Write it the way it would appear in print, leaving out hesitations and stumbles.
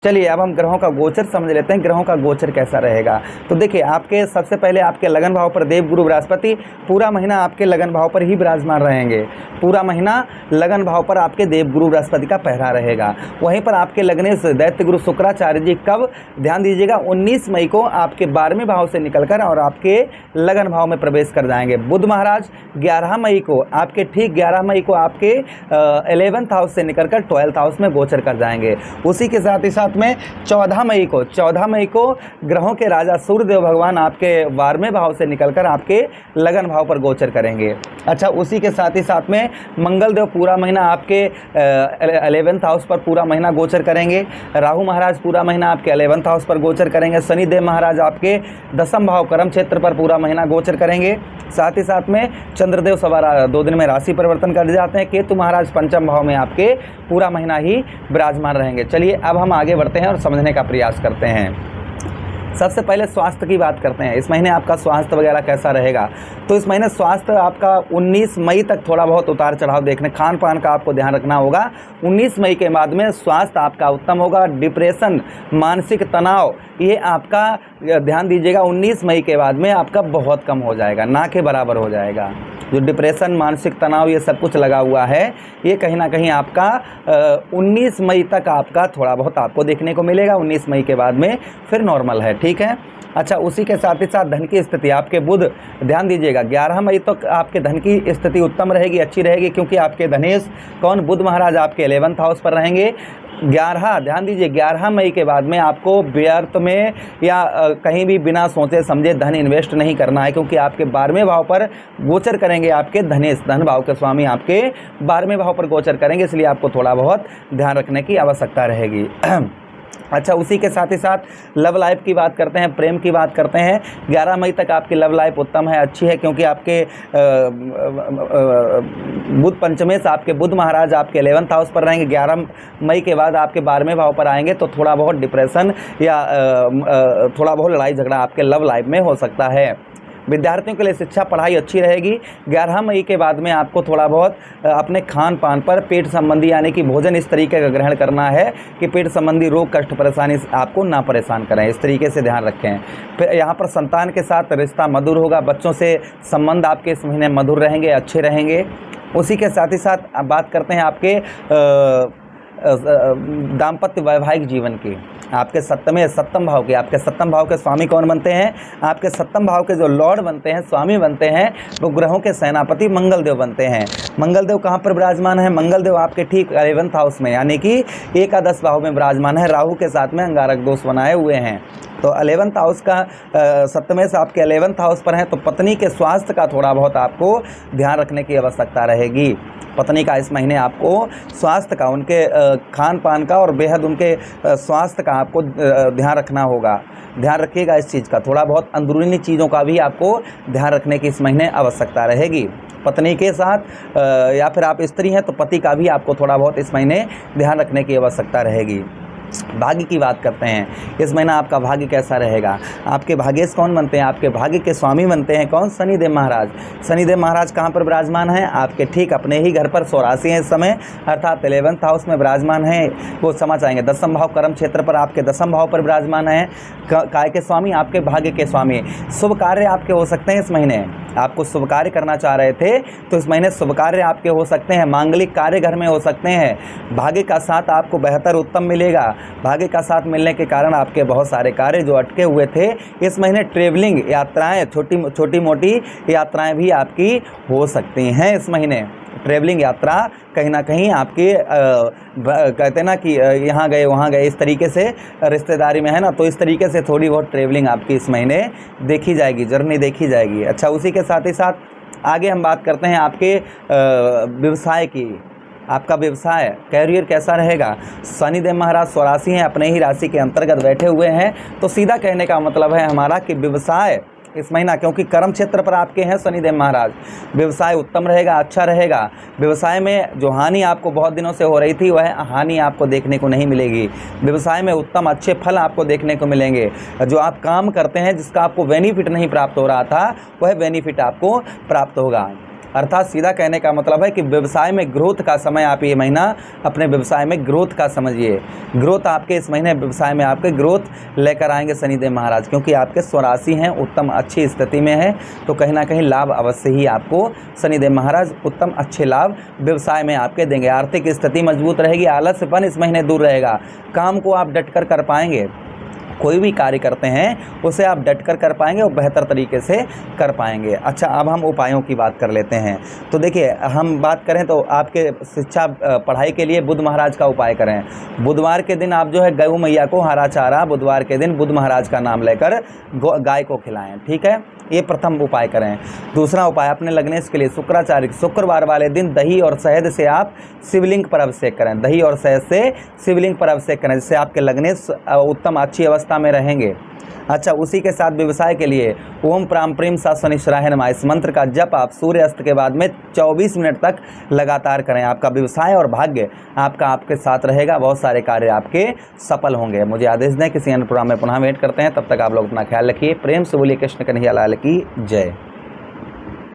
चलिए अब हम ग्रहों का गोचर समझ लेते हैं, ग्रहों का गोचर कैसा रहेगा। तो देखिए आपके सबसे पहले आपके लगन भाव पर देव गुरु बृहस्पति पूरा महीना आपके लगन भाव पर ही विराजमान रहेंगे। पूरा महीना लगन भाव पर आपके देव गुरु बृहस्पति का पहरा रहेगा। वहीं पर आपके लगनेश दैत्य गुरु शुक्राचार्य जी कब, ध्यान दीजिएगा, 19 मई को आपके 12वें भाव से निकलकर और आपके लगन भाव में प्रवेश कर जाएंगे। बुध महाराज 11 मई को आपके, ठीक 11 मई को आपके 11th हाउस से निकलकर 12th हाउस में गोचर कर जाएंगे। उसी के साथ ही साथ में 14 मई को ग्रहों के राजा सूर्यदेव भगवान आपके 12वें भाव से निकलकर आपके लगन भाव पर गोचर करेंगे। अच्छा, उसी के साथ ही साथ में मंगल देव पूरा महीना आपके 11th हाउस पर पूरा महीना गोचर करेंगे। राहु महाराज पूरा महीना आपके 11th हाउस पर गोचर करेंगे। शनिदेव महाराज आपके 10th भाव कर्म क्षेत्र पर पूरा महीना गोचर करेंगे। साथ ही साथ में चंद्रदेव सवा 2 दिन में राशि परिवर्तन कर जाते हैं। केतु महाराज 5th भाव में आपके पूरा महीना ही विराजमान रहेंगे। चलिए अब हम आगे बढ़ते हैं और समझने का प्रयास करते हैं। सबसे पहले स्वास्थ्य की बात करते हैं। इस महीने आपका स्वास्थ्य वगैरह कैसा रहेगा। तो इस महीने स्वास्थ्य आपका 19 मई तक थोड़ा बहुत उतार चढ़ाव देखने, खान पान का आपको ध्यान रखना होगा। 19 मई के बाद में स्वास्थ्य आपका उत्तम होगा। डिप्रेशन, मानसिक तनाव, ये आपका ध्यान दीजिएगा 19 मई के बाद में आपका बहुत कम हो जाएगा, ना के बराबर हो जाएगा। जो डिप्रेशन, मानसिक तनाव, ये सब कुछ लगा हुआ है, ये कहीं ना कहीं आपका 19 मई तक आपका थोड़ा बहुत आपको देखने को मिलेगा। 19 मई के बाद में फिर नॉर्मल है, ठीक है। अच्छा, उसी के साथ ही साथ धन की स्थिति आपके बुध, ध्यान दीजिएगा 11 मई तक आपके धन की स्थिति उत्तम रहेगी, अच्छी रहेगी, क्योंकि आपके धनेश कौन, बुध महाराज आपके 11th हाउस पर रहेंगे। 11, ध्यान दीजिए 11 मई के बाद में आपको व्यर्थ में या कहीं भी बिना सोचे समझे धन इन्वेस्ट नहीं करना है, क्योंकि आपके 12वें भाव पर गोचर करेंगे आपके धनेश, धन भाव के स्वामी आपके 12वें भाव पर गोचर करेंगे, इसलिए आपको थोड़ा बहुत ध्यान रखने की आवश्यकता रहेगी। अच्छा, उसी के साथ ही साथ लव लाइफ की बात करते हैं, प्रेम की बात करते हैं। 11 मई तक आपकी लव लाइफ उत्तम है, अच्छी है, क्योंकि आपके बुध पंचमेश आपके बुध महाराज आपके 11th हाउस पर रहेंगे। 11 मई के बाद आपके 12वें भाव पर आएंगे, तो थोड़ा बहुत डिप्रेशन या थोड़ा बहुत लड़ाई झगड़ा आपके लव लाइफ में हो सकता है। विद्यार्थियों के लिए शिक्षा पढ़ाई अच्छी रहेगी। 11 मई के बाद में आपको थोड़ा बहुत अपने खान पान पर पेट संबंधी, यानी कि भोजन इस तरीके का ग्रहण करना है कि पेट संबंधी रोग, कष्ट, परेशानी आपको ना परेशान करें, इस तरीके से ध्यान रखें। फिर यहाँ पर संतान के साथ रिश्ता मधुर होगा, बच्चों से संबंध आपके इस महीने मधुर रहेंगे, अच्छे रहेंगे। उसी के साथ ही साथ बात करते हैं आपके दाम्पत्य वैवाहिक जीवन की। आपके सप्तम भाव के, आपके 7th भाव के स्वामी कौन बनते हैं, आपके 7th भाव के जो लॉर्ड बनते हैं, स्वामी बनते हैं, वो ग्रहों के सेनापति मंगल देव बनते हैं। मंगल देव कहाँ पर विराजमान है, मंगल देव आपके ठीक 11th हाउस में, यानी कि एकादश भाव में विराजमान है, राहु के साथ में अंगारक दोष बनाए हुए हैं। तो 11th हाउस का सप्तमेश आपके 11th हाउस पर है, तो पत्नी के स्वास्थ्य का थोड़ा बहुत आपको ध्यान रखने की आवश्यकता रहेगी। पत्नी का इस महीने आपको स्वास्थ्य का, उनके खान पान का और बेहद उनके स्वास्थ्य का आपको ध्यान रखना होगा। ध्यान रखिएगा इस चीज़ का, थोड़ा बहुत अंदरूनी चीज़ों का भी आपको ध्यान रखने की इस महीने आवश्यकता रहेगी। पत्नी के साथ या फिर आप स्त्री हैं तो पति का भी आपको थोड़ा बहुत इस महीने ध्यान रखने की आवश्यकता रहेगी। भाग्य की बात करते हैं। इस महीना आपका भाग्य कैसा रहेगा। आपके भाग्येश कौन बनते हैं, आपके भाग्य के स्वामी बनते हैं कौन, शनिदेव महाराज। शनिदेव महाराज कहाँ पर विराजमान हैं, आपके ठीक अपने ही घर पर 84 हैं इस समय, अर्थात 11th हाउस में विराजमान हैं। वो समझ आएंगे 10th भाव कर्म क्षेत्र पर आपके 10th भाव पर विराजमान हैं। काय के स्वामी, आपके भाग्य के स्वामी। शुभ कार्य आपके हो सकते हैं इस महीने, आपको शुभ कार्य करना चाह रहे थे तो इस महीने शुभ कार्य आपके हो सकते हैं। मांगलिक कार्य घर में हो सकते हैं। भाग्य का साथ आपको बेहतर उत्तम मिलेगा। भाग्य का साथ मिलने के कारण आपके बहुत सारे कार्य जो अटके हुए थे इस महीने, ट्रेवलिंग यात्राएं, छोटी मोटी यात्राएं भी आपकी हो सकती हैं इस महीने। ट्रेवलिंग यात्रा कहीं ना कहीं आपके कहते ना कि यहाँ गए वहाँ गए, इस तरीके से रिश्तेदारी में है ना, तो इस तरीके से थोड़ी बहुत ट्रेवलिंग आपकी इस महीने देखी जाएगी, जर्नी देखी जाएगी। अच्छा, उसी के साथ ही साथ आगे हम बात करते हैं आपके व्यवसाय की। आपका व्यवसाय, कैरियर कैसा रहेगा। शनिदेव महाराज 84 हैं, अपने ही राशि के अंतर्गत बैठे हुए हैं, तो सीधा कहने का मतलब है हमारा कि व्यवसाय इस महीना, क्योंकि कर्म क्षेत्र पर आपके हैं शनिदेव महाराज, व्यवसाय उत्तम रहेगा, अच्छा रहेगा। व्यवसाय में जो हानि आपको बहुत दिनों से हो रही थी वह हानि आपको देखने को नहीं मिलेगी। व्यवसाय में उत्तम अच्छे फल आपको देखने को मिलेंगे। जो आप काम करते हैं जिसका आपको बेनिफिट नहीं प्राप्त हो रहा था, वह बेनिफिट आपको प्राप्त होगा। अर्थात सीधा कहने का मतलब है कि व्यवसाय में ग्रोथ का समय आप ये महीना अपने व्यवसाय में ग्रोथ का समझिए। ग्रोथ आपके इस महीने व्यवसाय में आपके ग्रोथ लेकर आएंगे शनिदेव महाराज, क्योंकि आपके स्वराशि हैं, उत्तम अच्छी स्थिति में है, तो कहीं ना कहीं लाभ अवश्य ही आपको शनिदेव महाराज उत्तम अच्छे लाभ व्यवसाय में आपके देंगे। आर्थिक स्थिति मजबूत रहेगी, आलस्यपन इस महीने दूर रहेगा, काम को आप डटकर कर पाएंगे, कोई भी कार्य करते हैं उसे आप डटकर कर पाएंगे और बेहतर तरीके से कर पाएंगे। अच्छा, अब हम उपायों की बात कर लेते हैं। तो देखिए, हम बात करें तो आपके शिक्षा पढ़ाई के लिए बुध महाराज का उपाय करें। बुधवार के दिन आप जो है गौ मैया को हरा चारा बुधवार के दिन बुध महाराज का नाम लेकर गाय को खिलाएं, ठीक है, ये प्रथम उपाय करें। दूसरा उपाय, अपने लग्नेश के लिए शुक्राचार्य शुक्रवार वाले दिन दही और शहद से आप शिवलिंग पर अभिषेक करें। दही और शहद से शिवलिंग पर अभिषेक करें, जिससे आपके लग्नेश उत्तम अच्छी अवस्था में रहेंगे। अच्छा, उसी के साथ व्यवसाय के लिए ओम प्राम प्रेम सा शनिश्चराय नमः इस मंत्र का जप आप सूर्य अस्त के बाद में 24 मिनट तक लगातार करें। आपका व्यवसाय और भाग्य आपके साथ रहेगा, बहुत सारे कार्य आपके सफल होंगे। मुझे आदेश दें, किसी अन्य प्रोग्राम में पुनः वेट करते हैं, तब तक आप लोग अपना ख्याल रखिए। प्रेम से बोलिए कृष्ण कन्हैया लाल की जय।